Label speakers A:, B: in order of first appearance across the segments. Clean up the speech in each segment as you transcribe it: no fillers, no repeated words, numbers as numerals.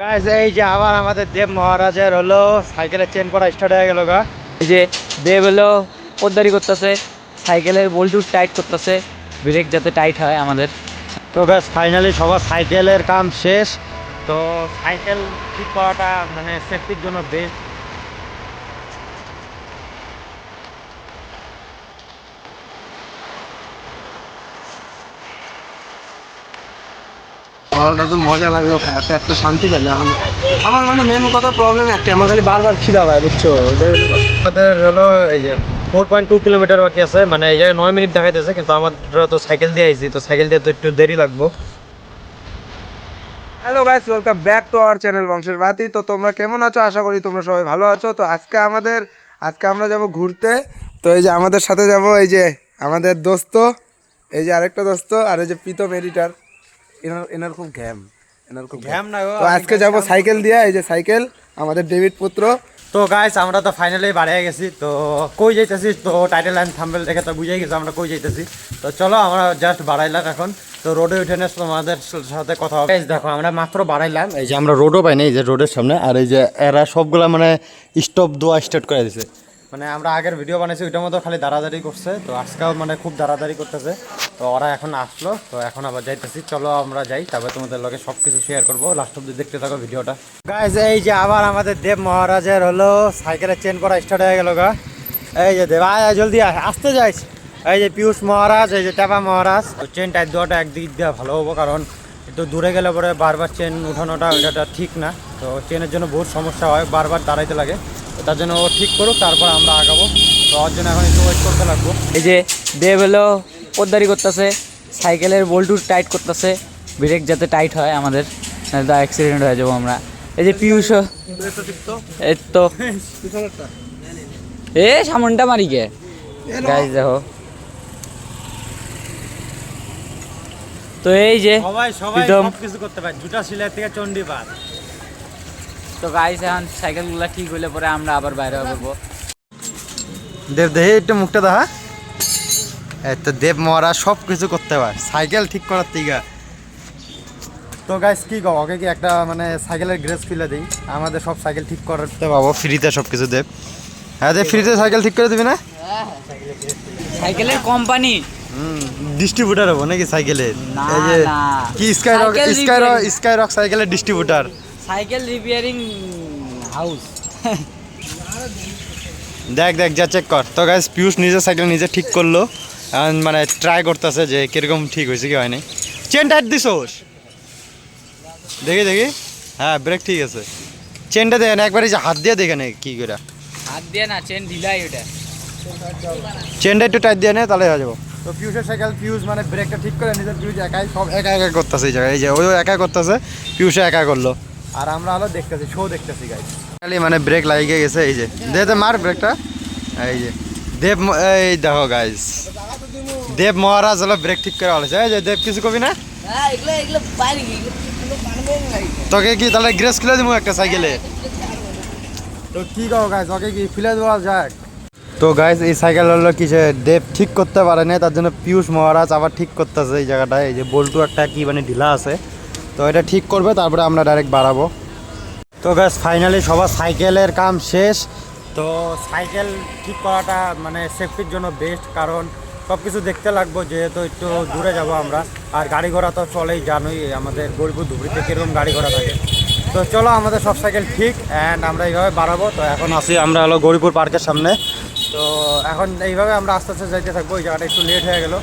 A: Guys এই যে আবার আমাদের দেব মহারাজের হলো সাইকেলের চেন পড়া স্টার্ট হয়ে গেল গা।
B: এই যে দেব হলো পোদ্দারি করতেছে, সাইকেলের বল্টু টাইট করতেছে, ব্রেক যাতে টাইট হয় আমাদের।
A: তো গাইস ফাইনালি সবার সাইকেলের কাম শেষ। তো সাইকেল ঠিক করাটা মানে সেফটির জন্য বেস্ট।
C: খাওয়াটা তো মজা লাগলো, খাওয়াতে একটা শান্তি পেলাম। আমার মানে মেন কথা প্রবলেম একটাই, আমার খালি বারবার খিদা পায়, বুঝছো?
A: আমাদের হলো এই যে 4.2 কিলোমিটার বাকি আছে, মানে এই জায়গায় 9 মিনিট দেখাইতেছে, কিন্তু আমরা তো সাইকেল দিয়ে আইছি, তো সাইকেল দিয়ে তো একটু দেরি লাগবো।
C: Hello guys, welcome back to our channel বংশের বাতি। তো তোমরা কেমন আছো? আশা করি তোমরা সবাই ভালো আছো। তো আজকে আমরা যাব ঘুরতে। তো এই যে আমাদের সাথে যাব এই যে আমাদের দোস্ত, এই যে আরেকটা দোস্ত, আর এই যে প্রীতম এডিটার। এনার খুব ঘ্যাম,
A: ঘ্যাম না গো,
C: তো আজকে যাব সাইকেল দিয়ে, এই যে সাইকেল আমাদের ডেভিড পুত্র।
A: তো গাইস আমরা তো ফাইনালি বাড়িয়ে গেছি। তো কই যাইতেছি তো টাইটেল লাইন থাম্বেল দেখে তো বুঝেই গেছি আমরা কই যাইতেছি। তো চলো আমরা জাস্ট বাড়াইলাম এখন। তো রোডে উঠে নিয়ে তোমাদের সাথে কথা হবে। দেখো আমরা মাত্র বাড়াইলাম, এই যে আমরা রোডও পাইনি, এই যে রোডের সামনে। আর এই যে এরা সবগুলা মানে স্টপ দেওয়া স্টার্ট করে দিছে। মানে আমরা আগের ভিডিও বানাইছি ওইটার মতো খালি দাঁড়াদাঁড়ি করছে, তো আজকেও মানে খুব দাঁড়াদাঁড়ি করতেছে। তো ওরা এখন আসলো, তো এখন আবার যাইতেছি। চলো আমরা যাই, তারপরে তোমাদের লগে সব কিছু শেয়ার করবো। লাস্ট অব্দি দেখতে থাকো ভিডিওটা। গাইজ এই যে আবার আমাদের দেব মহারাজের হলো সাইকেলের চেন পড়া স্টার্ট হয়ে গেল গা। এই যে দেব আয় জলদি আয়, আসতে যাইস। এই যে পিয়ুষ মহারাজ, এই যে টেপা মহারাজ। চেন টাইট দেওয়াটা একদিক দিয়ে ভালো হবো, কারণ একটু দূরে গেলে পরে বারবার চেন উঠানোটা ওইটা ঠিক না। তো চেনের জন্য বহুত সমস্যা হয়, বারবার দাঁড়াইতে লাগে। তার জন্য ও ঠিক করুক, তারপর আমরা আগাবো। তো ওর জন্য এখন একটু ওয়েট করতে লাগবো।
B: এই যে দেব হলো পোদ্দারি করতেছে, সাইকেলের বল্টু টাইট করতেছে, ব্রেক যাতে টাইট হয় আমাদের, নাহলে তো অ্যাক্সিডেন্ট হয়ে যাবো আমরা। এই যে পিয়ুষ, এই তো এ সামনটা মারি কে গাইজ দেখো। তো এই যে
A: সবাই
B: প্রীতম,
A: সব কিছু করতে পারে, জুতা সিলাই থেকে চণ্ডী পার।
B: তো গাইজ এখন সাইকেলগুলো ঠিক হইলে পরে আমরা আবার বাইরে করবো।
A: দেব দেহে একটু মুখটা দেখা। তো দেব মহারাজ সব কিছু করতে পারে সাইকেল ঠিক করার থেকে। তো গাইস কি কও, ওকে কি একটা মানে সাইকেলের গ্রেস ফিলে দিই, আমাদের সব সাইকেল ঠিক করতে পাবো ফ্রিতে সব কিছু। দেব হ্যাঁ দেব ফ্রিতে সাইকেল ঠিক করে দিবি না?
B: সাইকেলের কোম্পানি
A: ডিস্ট্রিবিউটার হবো নাকি সাইকেলের?
B: না,
A: এই যে
B: না।
A: কি স্কাইরক সাইকেলের ডিস্ট্রিবিউটার।
B: Cycle repairing house.
A: দেখ দেখ যা চেক কর। তো গাইস পিয়ুষ নিজের সাইকেল নিজে ঠিক করলো, এখন মানে ট্রাই করতেছে যে কিরকম ঠিক হয়েছে কি হয়নি। চেন টাইট দিছোস? দেখি দেখি, হ্যাঁ ব্রেক ঠিক আছে। চেনটা দেখেন একবারে, যে হাত দিয়ে দেখে নে কি করে।
B: হাত দিয়ে না, চেন ঢিলাই ওটা।
A: চেনটা একটু টাইট দিয়ে নে, তাহলে হয়ে যাবো। তো পিয়ুষের সাইকেল, পিয়ুষ মানে ব্রেকটা ঠিক করে নিজের, পিয়ুষ একাই সব একা একা করতেছে এই জায়গায়। এই যে ওই একা করতেছে, পিয়ুষে একা করলো, আর আমরা হলো দেখতেছি, শো দেখতেছি গাইস। খালি মানে ব্রেক লাগিয়ে গেছে, এই যে দে মার ব্রেকটা। এই যে দেব, এই দেখো গাইস, দেব মহারাজ হলো ব্রেক ঠিক করে বলেছে। এই যে দেব কিছু কবি না? তোকে কি তাহলে গ্রেস খুলে দিব একটা সাইকেলে? তো কি কও গাইস, ওকে কি খুলে দেওয়া যায়? তো গাইস এই সাইকেল হলো কি যে দেব ঠিক করতে পারে না, তার জন্য পিয়ুষ মহারাজ আবার ঠিক করতেছে এই জায়গাটায়। এই যে বল্টু একটা কি মানে ঢিলা আছে, তো এটা ঠিক করবে, তারপরে আমরা ডাইরেক্ট বাড়াবো। তো গাইস ফাইনালি সবার সাইকেলের কাম শেষ। তো সাইকেল ঠিক করাটা মানে সেফটির জন্য বেস্ট, কারণ সব কিছু দেখতে লাগবো, যেহেতু একটু দূরে যাব আমরা। আর গাড়ি ঘোড়া তো চলেই, জানোই আমাদের গরিপুর ধুবড়িতে কীরকম গাড়ি ঘোড়া থাকে। তো চলো আমাদের সব সাইকেল ঠিক, অ্যান্ড আমরা এইভাবে বাড়াবো। তো এখন আসি আমরা হলো গরিপুর পার্কের সামনে। তো এখন এইভাবে আমরা আস্তে আস্তে যাইতে থাকবো। ওই জায়গাটা একটু লেট হয়ে গেলো,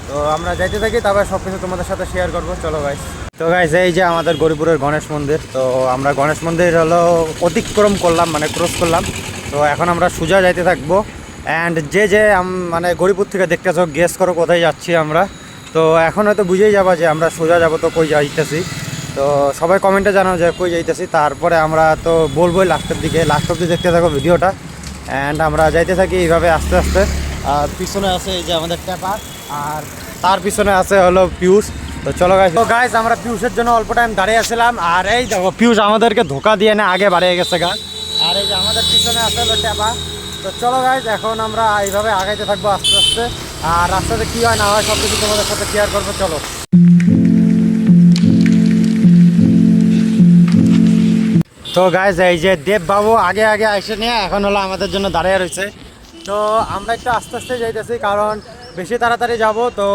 A: তো আমরা যাইতে থাকি, তারপরে সব কিছু তোমাদের সাথে শেয়ার করবো। চলো গাইস। তো গাইস এই যে আমাদের গরিপুরের গণেশ মন্দির। তো আমরা গণেশ মন্দির হলো অতিক্রম করলাম, মানে ক্রস করলাম। তো এখন আমরা সোজা যাইতে থাকবো। অ্যান্ড যে মানে গরিপুর থেকে দেখতেছো, গেস করো কোথায় যাচ্ছি আমরা। তো এখন হয়তো বুঝেই যাবা যে আমরা সোজা যাবো, তো কই যাইতেছি। তো সবাই কমেন্টে জানাও যে কই যাইতেছি, তারপরে আমরা তো বলবোই লাস্টের দিকে। লাস্ট অব্দি দেখতে থাকো ভিডিওটা, অ্যান্ড আমরা যাইতে থাকি এইভাবে আস্তে আস্তে। আর পিছনে আছে এই যে আমাদের ট্যাপা, আর তার পিছনে আছে হলো পিয়ুষ। তো চলো গাইস। তো গাইস আমরা পিয়ুষের জন্য অল্প টাইম দাঁড়িয়ে আসছিলাম, আর এই দেখো পিয়ুষ আমাদেরকে ধোকা দিয়ে না আগে বাড়িয়ে গেছে গা। আর এই যে আমাদের পিছনে আছে হলো ট্যাপা। তো চলো গাইস এখন আমরা এইভাবে আগাইতে থাকবো আস্তে আস্তে, আর রাস্তাতে কী হয় না হয় সব কিছু তোমাদের সাথে শেয়ার করবো। চলো। তো গাইজ এই যে দেব বাবু আগে আগে এসে নিয়ে এখন হলো আমাদের জন্য দাঁড়িয়ে রয়েছে। তো আমরা একটু আস্তে আস্তে যাইতেছি, কারণ বেশি তাড়াতাড়ি যাব তো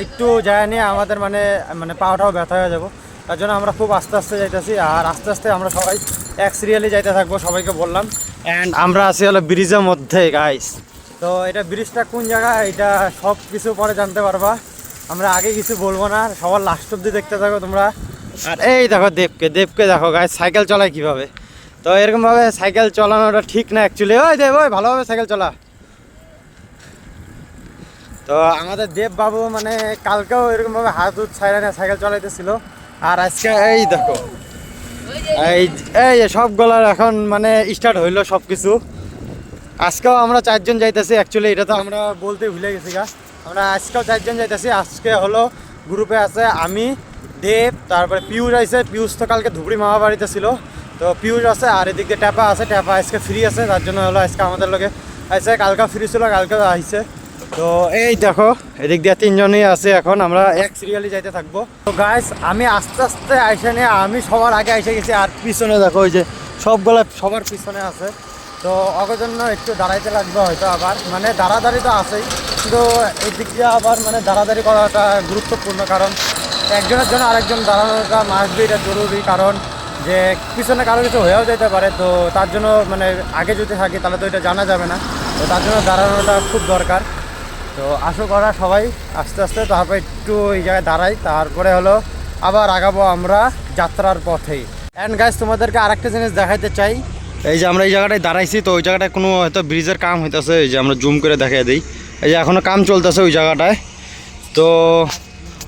A: একটু যায় নিয়ে আমাদের মানে মানে পাওয়াটাও ব্যথা হয়ে যাবো, তার জন্য আমরা খুব আস্তে আস্তে যাইতেছি। আর আস্তে আস্তে আমরা সবাই এক সিরিয়ালি যাইতে থাকবো, সবাইকে বললাম। অ্যান্ড আমরা আছি হলো ব্রিজের মধ্যে গাইস। তো এটা ব্রিজটা কোন জায়গা এটা সব কিছু পরে জানতে পারবা, আমরা আগে কিছু বলবো না, সবার লাস্ট অব্দি দেখতে থাকো তোমরা। আর এই দেখো দেবকে দেখো গাইস সাইকেল চালায় কীভাবে। তো এরকমভাবে সাইকেল চালানোটা ঠিক না অ্যাকচুয়ালি। ওই দেব ওই ভালোভাবে সাইকেল চালা। তো আমাদের দেব বাবু মানে কালকেও এরকমভাবে হাত উত ছাইড়া সাইকেল চালাইতেছিল, আর আজকে এই দেখো এই এই সবগুলার এখন মানে স্টার্ট হইলো সব কিছু। আজকেও আমরা 4 জন যাইতেছি, অ্যাকচুয়ালি এটা তো আমরা বলতে ভুলে গেছি গা। আমরা আজকেও 4 জন যাইতেছি। আজকে হলো গ্রুপে আছে আমি, দেব, তারপরে পিউষ আছে। পিউষ তো কালকে ধুবড়ি মামা বাড়িতে ছিল, তো পিউষ আছে। আর এদিক দিয়ে ট্যাপা আছে, ট্যাপা আজকে ফ্রি আছে, তার জন্য হলো আজকে আমাদের লোকে আছে। কালকে ফ্রি ছিল, কালকে আইছে। তো এই দেখো এদিক দিয়ে 3 জনই আছে, এখন আমরা এক সিরিয়ালি যাইতে থাকবো। তো গাইস আমি আস্তে আস্তে আইসে নিয়ে আমি সবার আগে এসে গেছি, আর পিছনে দেখো ওই যে সবগুলো সবার পিছনে আছে। তো ওর জন্য একটু দাঁড়াইতে লাগবে হয়তো, আবার মানে দাঁড়াদাঁড়ি তো আছেই, কিন্তু এই দিক দিয়ে আবার মানে দাঁড়াদাঁড়ি করাটা গুরুত্বপূর্ণ, কারণ একজনের জন্য আরেকজন দাঁড়ানোটা মাসবে, এটা জরুরি। কারণ যে পিছনে কারো কিছু হয়েও যেতে পারে, তো তার জন্য মানে আগে যদি থাকি তাহলে তো এটা জানা যাবে না, তো তার জন্য দাঁড়ানোটা খুব দরকার। তো আশা করা সবাই আস্তে আস্তে, তারপরে একটু এই জায়গায় দাঁড়াই, তারপরে হলো আবার আগাবো আমরা যাত্রার পথেই। অ্যান্ড গাইস তোমাদেরকে আরেকটা জিনিস দেখাইতে চাই, এই যে আমরা এই জায়গাটায় দাঁড়াইছি, তো ওই জায়গাটায় কোনো হয়তো ব্রিজের কাম হইতেছে, এই যে আমরা জুম করে দেখাই দিই, এই যে এখনও কাম চলতেছে ওই জায়গাটায়। তো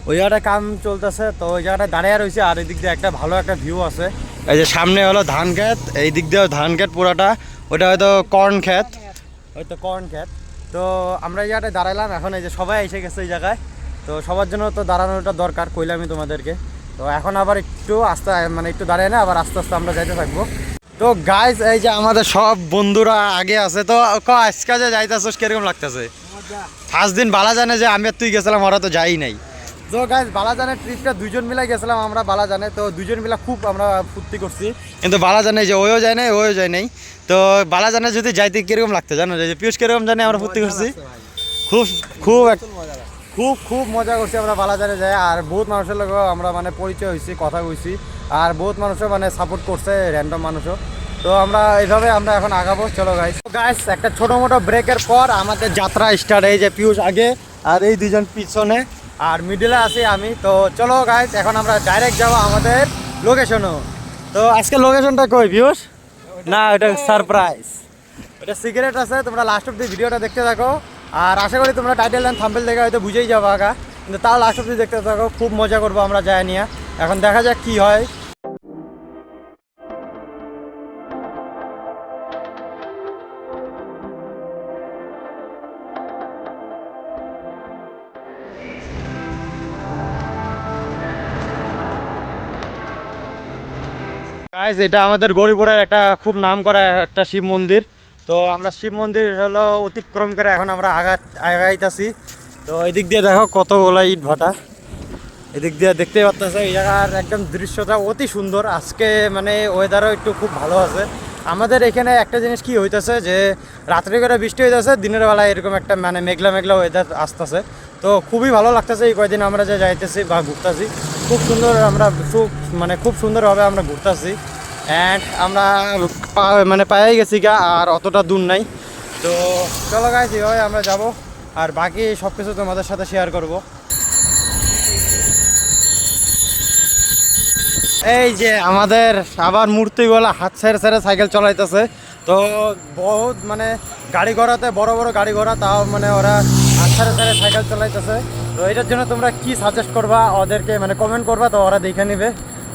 A: ওই জায়গাটায় কাম চলতেছে, তো ওই জায়গাটায় দাঁড়িয়ে রয়েছে। আর এই দিক দিয়ে একটা ভালো একটা ভিউ আছে, এই যে সামনে হলো ধান ক্ষেত, এই দিক দিয়েও ধান ক্ষেত পুরাটা, ওটা হয়তো কর্ন ক্ষেত, কর্ন ক্ষেত। তো আমরা এই জায়গাটায় দাঁড়ালাম, এখন এই যে সবাই এসে গেছে এই জায়গায়, তো সবার জন্য তো দাঁড়ানোটা দরকার, কইলামই তোমাদেরকে। তো এখন আবার একটু আস্তে মানে একটু দাঁড়িয়ে না, আবার আস্তে আস্তে আমরা যাইতে থাকবো। তো গাইজ এই যে আমাদের সব বন্ধুরা আগে আছে, তো আজকে যে যাইতেছিস কিরকম লাগতেছে? ফার্স্ট দিন বালাজানে যে আমি আর তুই গেছিলাম, ওরা তো যাই নাই। তো গাইজ বালাজানের ট্রিপটা 2 জন মিলে গেছিলাম আমরা বালাজানে, তো 2 জন মিলে খুব আমরা ফুর্তি করছি। কিন্তু বালাজানে যে ওইও যায় নাই ওইও যায় নাই, তো বালাজানে যদি যাইতে কিরকম লাগতো জানো, যে পিউষ কিরকম জানে আমরা ফুর্তি করছি, খুব খুব খুব খুব মজা করছি আমরা বালাজারে যাই। আর বহুত মানুষের লোক আমরা মানে পরিচয় হয়েছি, কথা কইছি, আর বহুত মানুষও মানে সাপোর্ট করছে, র্যান্ডম মানুষও। তো আমরা এইভাবে আমরা এখন আগাবো, চলো গাইস। গাইস একটা ছোটো মোটো ব্রেকের পর আমাদের যাত্রা স্টার্ট। এই যে পিউষ আগে আর এই 2 জন পিছনে, আর মিডিলে আছি আমি। তো চলো গাইস এখন আমরা ডাইরেক্ট যাবো আমাদের লোকেশনও। তো আজকে লোকেশনটা কই পিউষ? না এটা সারপ্রাইজ, এটা সিগারেট আছে, তোমরা লাস্ট অব্দি ভিডিওটা দেখতে থাকো। আর আশা করি তোমরা টাইটেল অ্যান্ড থাম্বনেল দেখে হয়তো বুঝেই যাবো আগা, কিন্তু তাও লাস্ট অব্দি দেখতে থাকো, খুব মজা করবো আমরা যায় নিয়ে। এখন দেখা যাক কি হয়। গাইস এটা আমাদের গরিপুরের একটা খুব নাম করা একটা শিব মন্দির। তো আমরা শিব মন্দির হলো অতিক্রম করে এখন আমরা আগাইতেছি। তো এদিক দিয়ে দেখো কতগুলো ইট ভাটা, এদিক দিয়ে দেখতেই পাচ্ছেন। এই জায়গার একদম দৃশ্যটা অতি সুন্দর। আজকে মানে ওয়েদারও একটু খুব ভালো আছে। আমাদের এখানে একটা জিনিস কি হইতেছে যে রাত্রে করে বৃষ্টি হইতেছে, দিনের বেলায় এরকম একটা মানে মেঘলা মেঘলা ওয়েদার আসতেছে। তো খুবই ভালো লাগতেছে এই কয়দিন আমরা যে যাইতেছি বা ঘুরতেছি, খুব সুন্দর আমরা মানে খুব সুন্দরভাবে আমরা ঘুরতেছি। অ্যান্ড আমরা মানে পায়ে গেছি গা, আর অতটা দূর নাই। তো চলো গাইস এইভাবে আমরা যাব, আর বাকি সব কিছু তোমাদের সাথে শেয়ার করব। এই যে আমাদের আবার মূর্তিগুলা হাত ছেড়ে ছেড়ে সাইকেল চালাইতেছে। তো বহুত মানে গাড়ি ঘোড়াতে বড় বড় গাড়ি ঘোড়া, তাও মানে ওরা হাত ছেড়ে ছেড়ে সাইকেল চালাইতেছে। তো এটার জন্য তোমরা কি সাজেস্ট করবা ওদেরকে, মানে কমেন্ট করবা, তো ওরা দেখে নিবে।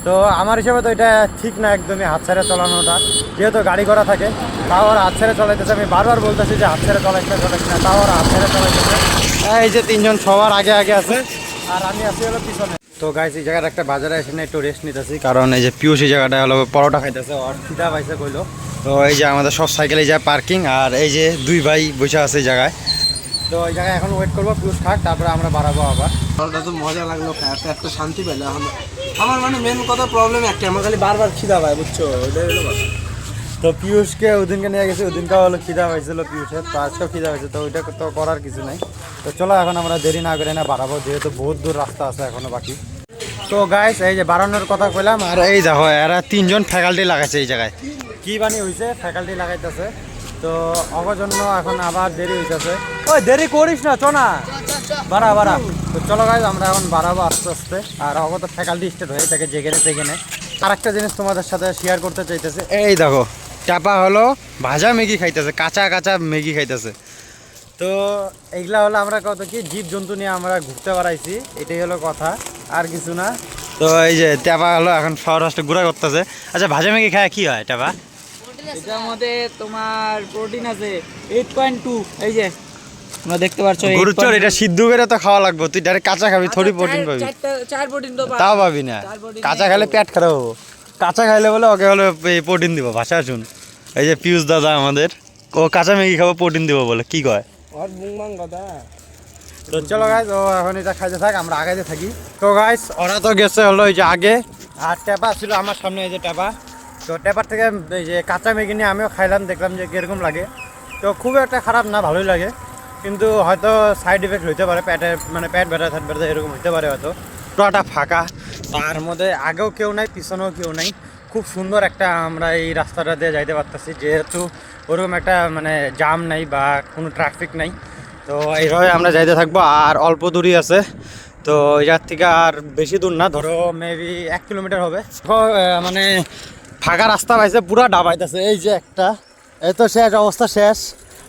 A: তো আমার হিসেবে তো এটা ঠিক না একদমই হাত ছেড়ে চালানোটা, যেহেতু গাড়ি ঘোড়া থাকে, তাও ওরা হাত ছেড়ে চালাইতেছে। আমি বারবার বলতেছি যে হাত ছেড়ে চালাইতে না, তাও ওরা হাত ছেড়ে চালাইতেছে। এই যে 3 জন সবার আগে আগে আছে, আর আমি আছি হলো পিছনে। তো গাইস এই জায়গার একটা বাজারে এসে একটু রেস্ট নিতেছি, কারণ এই যে পিউষ এই জায়গাটায় হলো পরোটা খাইতেছে, আর খিদা পাইছে কইলো। তো এই যে আমাদের সব সাইকেল এই জায়গায় পার্কিং, আর এই যে 2 ভাই বসে আছে এই জায়গায়। তো ওই জায়গায় এখন ওয়েট করবো, পিউষ থাক, তারপরে আমরা বাড়াবো আবার।
C: ওটা তো মজা লাগলো, খাওয়াতে একটা শান্তি পেলে এখন। আমার মানে মেন কথা প্রবলেম একটা, আমার খালি বারবার খিদা পায়, বুঝছো, ওইটাই হলো কথা।
A: তো পিউষকে ওদিনকে নিয়ে গেছি, ওদিনকে হলো খিদা হয়েছিল পিউষের, তো আজকেও খিদা হয়েছে, তো ওইটা তো করার কিছু নাই। তো চলো এখন আমরা দেরি না করে না বাড়াবো, যেহেতু বহুত দূর রাস্তা আছে এখনো বাকি। তো গাইস এই যে বাড়ানোর কথা কইলাম, আর এই দেখো এরা 3 জন ফ্যাকাল্টি লাগাইছে এই জায়গায়। কি বানি হয়েছে, ফ্যাকাল্টি লাগাইতেছে, তো অগর জন্য এখন আবার দেরি হইতেছে। ওই দেরি করিস না, চ না, বাড়া বাড়া। তো চলো গাইস আমরা এখন বাড়াবো আস্তে আস্তে। আর অগর তো ফ্যাকাল্টি স্টার্ট হয়ে থাকে যেখানে সেখানে। আর একটা জিনিস তোমাদের সাথে শেয়ার করতে চাইতেছে, এই দেখো চাপা হলো ভাজা ম্যাগি খাইতেছে, কাঁচা কাঁচা ম্যাগি খাইতেছে। তো এইগুলা হলো আমরা কত কি জীবজন্তু নিয়ে আমরা ঘুরতে বেড়াইছি, এটাই হলো কথা, আর কিছু না। তো এই যে ট্যাপা হলো এখন শহর রাষ্ট্রে ঘুরা করতেছে। আচ্ছা ভাজা ম্যাগি খায় কি হয় ট্যাপা?
B: এটার মধ্যে তোমার প্রোটিন আছে 8.2, এই যে তোমরা দেখতে পাচ্ছ।
A: গরুর চোর, এটা সিদ্ধ করে তো খাওয়া লাগবে, তুই ডাইরেক্ট কাঁচা খাবি, থোড়ি প্রোটিন পাবি।
B: 4 প্রোটিন তো
A: তাও পাবি না, কাঁচা খাইলে পেট খারাপ হবো। কাঁচা খাইলে বলে ওকে হলো প্রোটিন দিব, ভাষা শুন। এই যে পিউষ দাদা আমাদের, ও কাঁচা ম্যাগি খাবো প্রোটিন দিব বলে, কি কয়?
C: আর বুংবাং কথা।
A: তো চলো গাইস, ও এখন এটা খাইতে থাক, আমরা আগাইতে থাকি। তো গাইস ওরা তো গেছে হলো এই যে আগে, আর ট্যাপা ছিল আমার সামনে, এই যে ট্যাপা। তো ট্যাপার থেকে এই যে কাঁচা ম্যাগি নিয়ে আমিও খাইলাম, দেখলাম যে কীরকম লাগে। তো খুব একটা খারাপ না, ভালোই লাগে, কিন্তু হয়তো সাইড এফেক্ট হইতে পারে, পেটে মানে পেট ব্যথা থাট ব্যথা এরকম হইতে পারে হয়তো। পুরোটা ফাঁকা, তার মধ্যে আগেও কেউ নাই, পিছনেও কেউ নাই। খুব সুন্দর একটা আমরা এই রাস্তাটা দিয়ে যাইতে পারতেছি, যেহেতু ওরকম একটা মানে জাম নাই বা কোনো ট্রাফিক নাই। তো এইভাবে আমরা যাইতে থাকবো, আর অল্প দূরই আছে। তো এই জায়গার থেকে আর বেশি দূর না, ধরো মেবি 1 কিলোমিটার হবে। মানে ফাঁকা রাস্তা পাইছে, পুরা ডাবাইতেছে। এই যে একটা, এই তো শেষ অবস্থা, শেষ।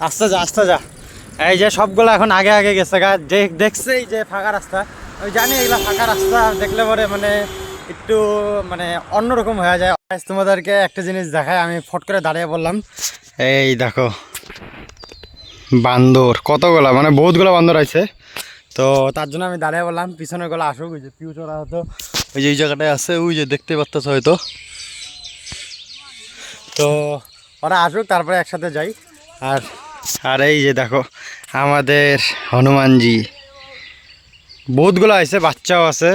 A: আস্তে যা আস্তে যা। এই যে সবগুলো এখন আগে আগে গেছে গা, যে দেখছে এই যে ফাঁকা রাস্তা, ওই জানি এগুলা ফাঁকা রাস্তা দেখলে পরে মানে একটু মানে অন্যরকম হয়ে যায়। তোমাদেরকে একটা জিনিস দেখায়, আমি ফট করে দাঁড়িয়ে বললাম, এই দেখো বান্দর কতগুলা, মানে বহুতগুলো বান্দর আছে। তো তার জন্য আমি দাঁড়িয়ে বললাম পিছনে গুলো আসুক, ওই যে পিউচরা হতো ওই যে এই জায়গাটায় আছে, ওই যে দেখতে পাচ্ছ হয়তো। তো ওরা আসুক, তারপরে একসাথে যাই। আর আর এই যে দেখো আমাদের হনুমানজি, বহুতগুলো আছে, বাচ্চাও আছে।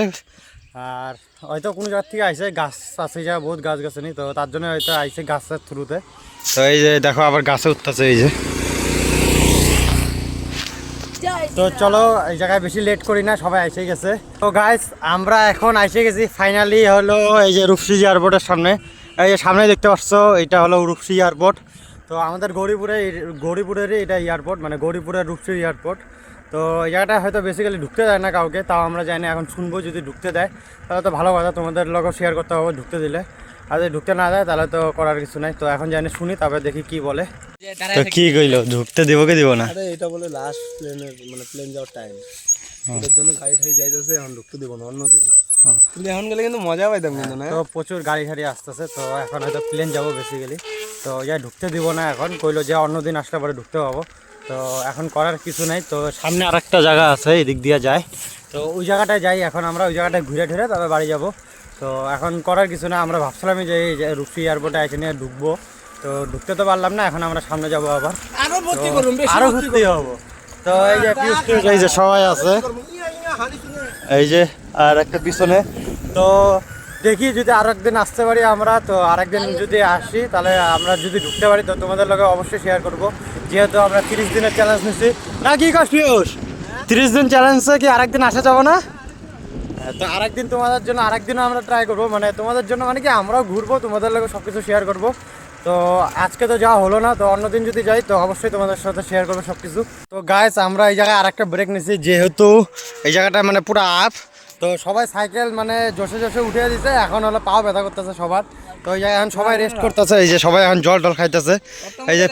A: আর হয়তো কোনো জায়গার থেকে আইসে, গাছ আছে যা বহুত গাছ গাছনি, তো তার জন্য হয়তো আইসে গাছের থ্রুতে। তো এই যে দেখো আবার গাছে উঠতেছে এই যে। তো চলো এই জায়গায় বেশি লেট করি না, সবাই এসে গেছে। তো গাইস আমরা এখন এসে গেছি ফাইনালি হলো এই যে রূপসী এয়ারপোর্টের সামনে। এই যে সামনে দেখতে পাচ্ছ, এটা হলো রূপসী এয়ারপোর্ট। তো আমাদের গৌরীপুরেরই এটা এয়ারপোর্ট, মানে গৌরীপুরের রূপসী এয়ারপোর্ট। তো এই জায়গাটা হয়তো বেসিক্যালি ঢুকতে দেয় না কাউকে, তাও আমরা জানি না, এখন শুনবো যদি ঢুকতে দেয় তাহলে তো ভালো কথা, তোমাদের লোকও শেয়ার করতে হবে ঢুকতে দিলে। আর যদি ঢুকতে না দেয় তাহলে তো করার কিছু নাই। তো এখন জানি শুনি, তারপরে দেখি কি বলে। তো কি কইলো, ঢুকতে দিব কি দিব না?
C: আরে এটা বলে লাস্ট প্লেনের মানে প্লেন যাওয়ার টাইম, ওদের জন্য গাড়ি ঠাড়ি যাইতেছে, এখন ঢুকতে দিব না অন্যদিন। কিন্তু এখন গেলে কিন্তু মজা পাইতাম কিন্তু না।
A: তো প্রচুর গাড়ি ঠাড়ি আসতেছে, তো এখন হয়তো প্লেন যাবো বেসিক্যালি। তো যাই ঢুকতে দিব না এখন, কইলো যে অন্যদিন আসলে পরে ঢুকতে পাবো। তো এখন করার কিছু নাই। তো সামনে আরেকটা জায়গা আছে, এদিক দিয়ে যায়, তো ওই জায়গাটায় যাই এখন আমরা, ওই জায়গাটায় ঘুরে ঘুরে তবে বাড়ি যাব। তো এখন করার কিছু না, আমরা ভাবছিলামই যে এই যে রূপসী এয়ারপোর্টে এসে নিয়ে ঢুকবো, তো ঢুকতে তো পারলাম না। এখন আমরা সামনে যাবো আবার, আরো ভর্তি হবো। তো এই যে এই যে সবাই আছে, এই যে আর একটা পিছনে। তো দেখি যদি আর একদিন আসতে পারি আমরা, তো আরেকদিন যদি আসি তাহলে আমরা যদি ঢুকতে পারি তো তোমাদের লগে অবশ্যই শেয়ার করব, যেহেতু আমরা 30 দিনের চ্যালেঞ্জ নিচ্ছি না। কি কষ্ট 30 দিন চ্যালেঞ্জে কি আরেকদিন আসা যাবো না? তো আরেকদিন তোমাদের জন্য আরেকদিনও আমরা ট্রাই করবো, মানে তোমাদের জন্য, মানে কি আমরাও ঘুরবো, তোমাদের লগে সব কিছু শেয়ার করবো। তো আজকে তো যাওয়া হলো না, তো অন্যদিন যদি যাই তো অবশ্যই তোমাদের সাথে শেয়ার করবো সব কিছু। তো গাইস আমরা এই জায়গায় আরেকটা ব্রেক নিছি, যেহেতু এই জায়গাটা মানে পুরো আপ, তো সবাই সাইকেল মানে জোশে জোশে উঠে দিতে, এখন হলো পাও ব্যথা করতেছে সবার। তো এই জায়গায় এখন সবাই রেস্ট করতেছে, এই যে সবাই এখন জল টল খাইতেছে। এই যে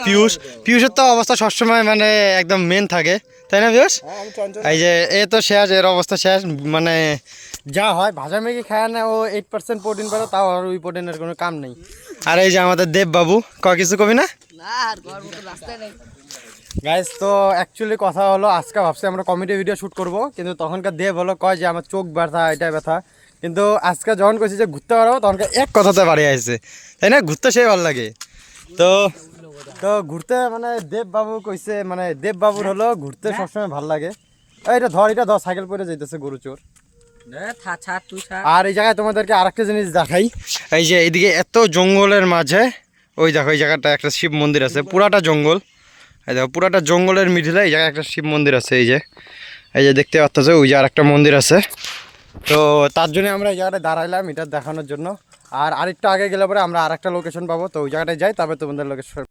A: পিউষের তো অবস্থা সবসময় মানে একদম মেন থাকে, তাই না পিউষ? এই যে এ তো শেষ, এর অবস্থা শেষ, মানে যা হয় ভাজা ম্যাগি খায় না, ও 8% প্রোটিন পাবে, তাও আর ওই প্রোটিনের কোনো কাম নেই। আর এই যে আমাদের দেব বাবু, কিছু কবি না গাইস? তো অ্যাকচুয়ালি কথা হলো, আজকে ভাবছি আমরা কমেডি ভিডিও শ্যুট করব, কিন্তু তখনকার দেব হলো কয় যে আমার চোখ ব্যথা, এটা ব্যথা। কিন্তু আজকে যখন কইছি যে ঘুরতে পারবো, তখনকার এক কথাতে বাড়ি আসছে, তাই না? ঘুরতে সেই ভালো লাগে। তো তো ঘুরতে মানে দেব বাবু কইছে মানে দেব বাবুর হলো ঘুরতে সবসময় ভালো লাগে। এটা ধর সাইকেল পরে যাইতেছে গরু চোর। আর এই জায়গায় তোমাদেরকে আরেকটা জিনিস দেখাই, এই যে এইদিকে এত জঙ্গলের মাঝে ওই দেখো এই জায়গাটা একটা শিব মন্দির আছে, পুরাটা জঙ্গল। এই দেখো পুরাটা জঙ্গলের মিডিলে এই জায়গায় একটা শিব মন্দির আছে। এই যে দেখতে পাচ্ছ ওই যে আরেকটা মন্দির আছে। তো তার জন্য আমরা এই জায়গাটায় দাঁড়াইলাম এটা দেখানোর জন্য। আর আরেকটু আগে গেলে পরে আমরা আরেকটা লোকেশন পাবো, তো ওই জায়গাটায় যাই তারপরে তোমাদের লোকেশন।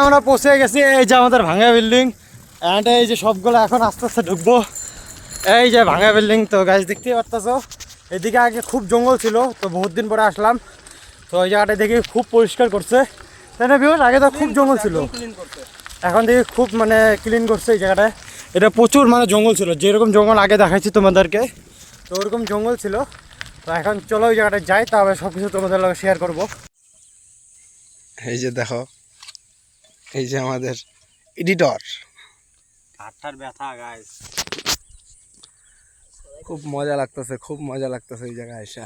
A: আমরা পৌঁছে গেছি এই যে আমাদের ভাঙা বিল্ডিং অ্যান্ড এই যে সবগুলো এখন আস্তে আস্তে ঢুকবো। এই যে ভাঙা বিল্ডিং, তো গাছ দেখতেই পারতেছো এদিকে আগে খুব জঙ্গল ছিল, তো বহুত দিন পরে আসলাম। তো এই জায়গাটা দেখি খুব পরিষ্কার করছে, তাই না বিহুস? আগে তো খুব জঙ্গল ছিল, এখন দেখি খুব মানে ক্লিন করছে এই জায়গাটায়। এটা প্রচুর মানে জঙ্গল ছিল, যেরকম জঙ্গল আগে দেখাচ্ছি তোমাদেরকে, তো ওরকম জঙ্গল ছিল। তো এখন চলো ওই জায়গাটায় যাই, তাহলে সব কিছু তোমাদের লগে শেয়ার করবো।
C: এই যে দেখো, এই যে আমাদের এডিটর,
A: হাতটার ব্যথা গাইস।
C: খুব মজা লাগতেছে এই জায়গায় এসে।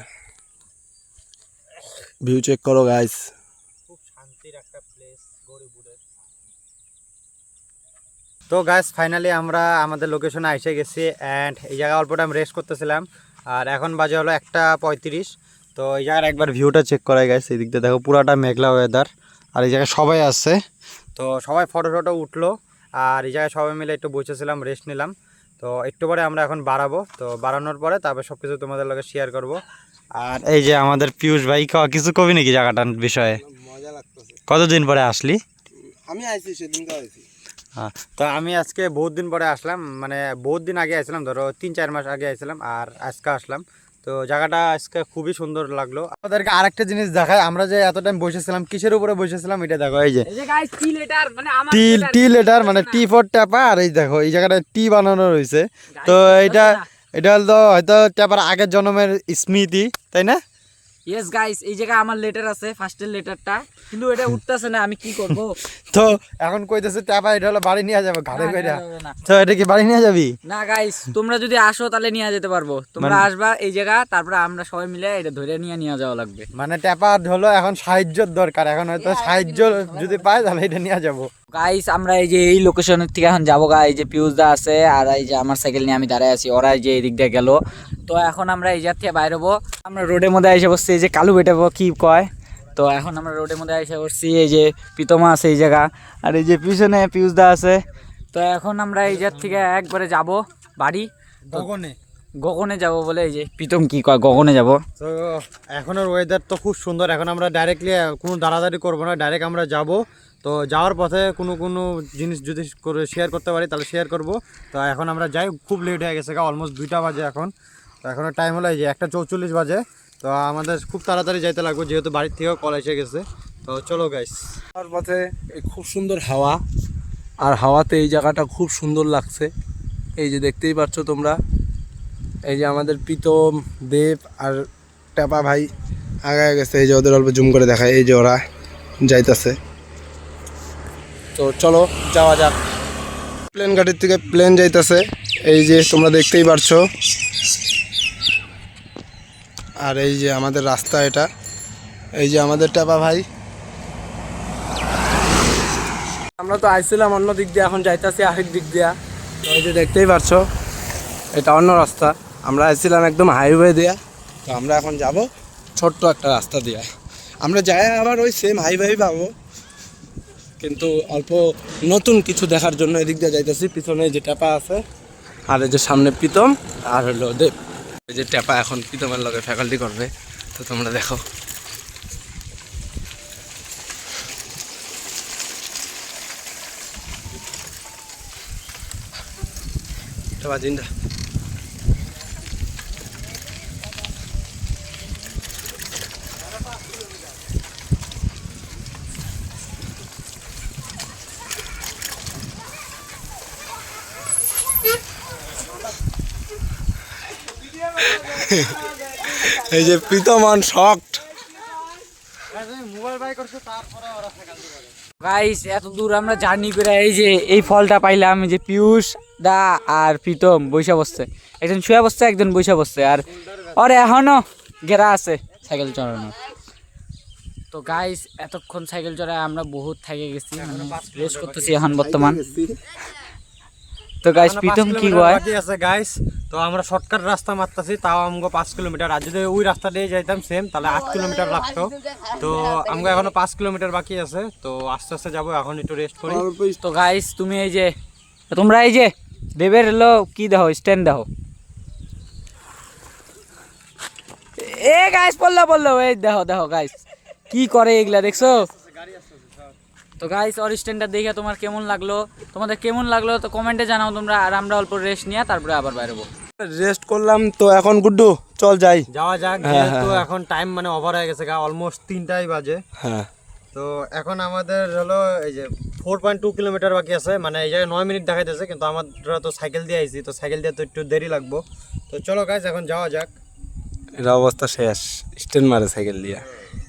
C: ভিউ চেক করো গাইস,
A: খুব শান্তির একটা প্লেস গরিবুরের। তো গাইস ফাইনালি আমরা আমাদের লোকেশনে এসে গেছি অ্যান্ড এই জায়গায় অল্প টাইম রেস্ট করতেছিলাম। আর এখন বাজে হলো 1:35। তো এই জায়গার একবার ভিউটা চেক করাই গাইস, এই দিক দিয়ে দেখো পুরাটা মেঘলা ওয়েদার। আর এই জায়গায় সবাই আছে, তো সবাই ফটো উঠলো। আর এই জায়গায় সবাই মিলে একটু বসেছিলাম, রেস্ট নিলাম। তো একটু পরে আমরা এখন বাড়াবো, তো বাড়ানোর পরে তারপর সব কিছু তোমাদের লগে শেয়ার করব। আর এই যে আমাদের পিয়ুষ ভাই কিছু কবি নাকি জায়গাটার বিষয়ে?
C: মজা লাগতেছে।
A: কতদিন পরে আসলি?
C: আমি আইছি সেদিন তো আইছি।
A: হ্যাঁ, তো আমি আজকে বহুত দিন পরে আসলাম, মানে বহুত দিন আগে আসলাম, ধরো 3-4 মাস আগে আসলাম আর আজকে আসলাম। তো জায়গাটা আজকে খুবই সুন্দর লাগলো। আমাদেরকে আরেকটা জিনিস দেখায়, আমরা যে এত টাইম বসেছিলাম কিসের উপরে বসেছিলাম এটা দেখো। এই যে টি লেটার মানে টি ফর ট্যাপা। আর এই দেখো এই জায়গাটায় টি বানানো রয়েছে। তো এটা হলো হয়তো ট্যাপার আগের জন্মের স্মৃতি, তাই না?
B: ইয়েস গাইস, এই জায়গায় আমার লেটার আছে, ফার্স্টের লেটারটা, কিন্তু এটা উঠতেছে না, আমি কি করব?
A: তো এখন কইতেছে ট্যাপা এটা হলো বাড়ি নিয়ে যাবে ঘাড়ে কইরা। তো এটা কি বাড়ি নিয়ে যাবি?
B: না গাইস, তোমরা যদি আসো তাহলে নিয়ে যেতে পারবো। তোমরা আসবা এই জায়গা, তারপরে আমরা সবাই মিলে এটা ধরে নিয়ে যাওয়া লাগবে।
A: মানে ট্যাপা হলো এখন সাহায্যের দরকার, এখন হয়তো সাহায্য যদি পাই তাহলে এটা নিয়ে যাবো।
B: গাইস আমরা এই যে এই লোকেশনের থেকে এখন যাবো গা। এই যে পিউষ দা আছে আর এই যে আমার সাইকেল নিয়ে আমি দাঁড়ায় আছি, ওরা এই যে এই দিক দিয়ে গেল। তো এখন আমরা এই জায়গা থেকে বাইরে হবো, আমরা রোডের মধ্যে এসে বসছি। এই যে কালু বেটা কি কয়, তো এখন আমরা রোডের মধ্যে এসে বসছি। এই যে প্রীতমা আছে এই জায়গা, আর এই যে পিছনে পিউষ দা আছে। তো এখন আমরা এই জায়গা থেকে একবারে যাব বাড়ি, গগনে যাব বলে। এই যে প্রীতম কি কয়, গগনে যাব।
A: তো এখনের ওয়েদার তো খুব সুন্দর, এখন আমরা ডাইরেক্টলি কোনো দাঁড়াদাঁড়ি করবো না, ডাইরেক্ট আমরা যাব। তো যাওয়ার পথে কোনো জিনিস যদি শেয়ার করতে পারি তাহলে শেয়ার করব। তো এখন আমরা যাই, খুব লেট হয়ে গেছে, অলমোস্ট 2টা বাজে এখন। তো এখনও টাইম হলো এই যে 1:44 বাজে। তো আমাদের খুব তাড়াতাড়ি যাইতে লাগবে, যেহেতু বাড়ির থেকেও কল এসে গেছে। তো চলো গাইস।
C: যাওয়ার পথে খুব সুন্দর হাওয়া, আর হাওয়াতে এই জায়গাটা খুব সুন্দর লাগছে। এই যে দেখতেই পাচ্ছ তোমরা, এই যে আমাদের প্রীতম, দেব আর ট্যাপা ভাই আগায় গেছে। এই যে ওদের অল্প জুম করে দেখায়, এই যে ওরা যাইতেছে। তো চলো যাওয়া যাক। প্লেন ঘাটের থেকে প্লেন যাইতেছে, এই যে তোমরা দেখতেই পারছো। আর এই যে আমাদের রাস্তা এটা, এই যে আমাদের ট্যাপা ভাই। আমরা তো আইছিলাম অন্য দিক দিয়ে, এখন যাইতেছি আরেক দিক দিয়া। তো এই যে দেখতেই পারছো এটা অন্য রাস্তা, আমরা আইছিলাম একদম হাইওয়ে দিয়া। তো আমরা এখন যাব ছোট্ট একটা রাস্তা দিয়া, আমরা যাই আবার ওই সেম হাইওয়ে পাবো, কিন্তু অল্প নতুন কিছু দেখার জন্য এদিক দিয়ে যাইতেছি। পিছনে যে ট্যাপা আছে, আর এই যে সামনে প্রীতম আর হলো দেব। এই যে ট্যাপা এখন প্রীতমের লগে ফ্যাকাল্টি করবে, তো তোমরা দেখো। ট্যাপা জিন্দা। এই যে প্রীতম অন শকড।
A: মোবাইল বাই করছো তারপরে ওরা সাইকেল দিয়ে
B: গাইস এত দূর আমরা জার্নি করে এই যে এই ফলটা পাইলাম, এই যে পিয়ুষ দা আর প্রীতম বৈশা বসছে, একজন শুয়ে বসছে একজন বৈশা বসছে, আর ওরে এখনো ঘেরা আছে সাইকেল চালানোর। তো গাইস এতক্ষণ সাইকেল চড়ায় আমরা বহুত থেকে গেছি, মানে রেস্ট করতেছি এখন বর্তমান। তো গাইস প্রীতম কি কয়?
A: বাকি আছে গাইস, তো আমরা শর্টকাট রাস্তা মারতাছি, তাও আমগো 5 কিলোমিটার। আর যদি ওই রাস্তা দিয়ে যাইতাম সেম, তাহলে 8 কিলোমিটার লাগতো। তো আমগো এখনো 5 কিলোমিটার বাকি আছে, তো আস্তে আস্তে যাবো, এখন একটু রেস্ট করি।
B: তো গাইস তুমি এই যে তোমরা এই যে দেবের হলো কি দেখো, স্ট্যান্ড দেখো। এ গাইস বললো এই দেখো দেখো গাইস কি করে এগুলা, দেখছো? তো গাইস ওর স্ট্যান্ডটা দেখে তোমার কেমন লাগলো, তোমাদের কেমন লাগলো তো কমেন্টে জানাও তোমরা। আর আমরা অল্প রেস্ট নিয়ে তারপরে আবার বাইরেবো।
C: রেস্ট করলাম তো এখন গুড্ডু চল যাই।
A: যাওয়া যাক, যেহেতু এখন টাইম মানে ওভার হয়ে গেছে, অলমোস্ট 3টাই বাজে।
C: হ্যাঁ,
A: তো এখন আমাদের হলো এই যে 4.2 কিলোমিটার বাকি আছে, মানে এই জায়গায় 9 মিনিট দেখাইতেছে, কিন্তু আমরা তো সাইকেল দিয়ে আইছি, তো সাইকেল দিয়ে তো একটু দেরি লাগবো। তো চলো গাইস এখন যাওয়া যাক।
C: এর অবস্থা শেষ, স্ট্যান্ড মারে সাইকেল দিয়ে।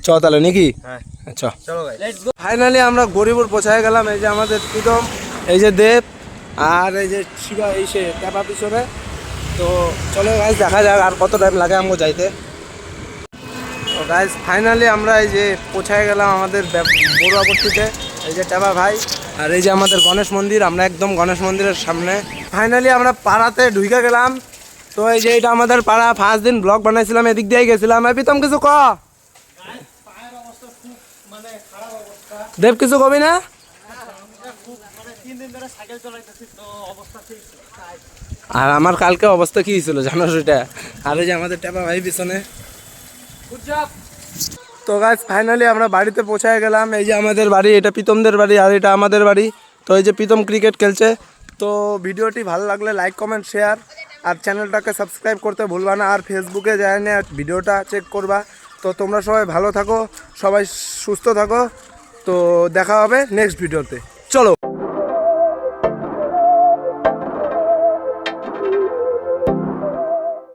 C: চ তাহলে নাকি?
A: হ্যাঁ
C: চ
A: চলো গাইস।
C: ফাইনালি আমরা গরিপুর পৌঁছায় গেলাম। এই যে আমাদের প্রীতম, এই যে দেব, আর এই যে শিবা, এই সে ট্যাপা পিছনে। তো চলো গাইস দেখা যাক আর কত টাইম লাগে আমাকে যাইতে। তো গাইস ফাইনালি আমরা এই যে পৌঁছায় গেলাম আমাদের বড়ুয়াপট্টিতে। এই যে ট্যাপা ভাই, আর এই যে আমাদের গণেশ মন্দির, আমরা একদম গণেশ মন্দিরের সামনে। ফাইনালি আমরা পাড়াতে ঢুকে গেলাম। তো এই যে এটা আমাদের পাড়া, ফার্স্ট দিন ব্লগ বানাইছিলাম, এদিক দিয়ে গেছিলাম। এই প্রীতম কিছু ক, দেব কিছু কবি না? আর আমার কালকে অবস্থা কি ছিল জানো সেটা? আর এই যে আমাদের ট্যাপা ভাই পিছনে। তো গাইস ফাইনালি আমরা বাড়িতে পৌঁছায় গেলাম। এই যে আমাদের বাড়ি, এটা প্রীতমদের বাড়ি, আর এটা আমাদের বাড়ি। তো এই যে প্রীতম ক্রিকেট খেলছে। তো ভিডিওটি ভালো লাগলে লাইক কমেন্ট শেয়ার, আর চ্যানেলটাকে সাবস্ক্রাইব করতে ভুলবা না। আর ফেসবুকে যায় না, ভিডিওটা চেক করবা। তো তোমরা সবাই ভালো থাকো, সবাই সুস্থ থাকো। তো দেখা হবে নেক্সট ভিডিওতে, চলো।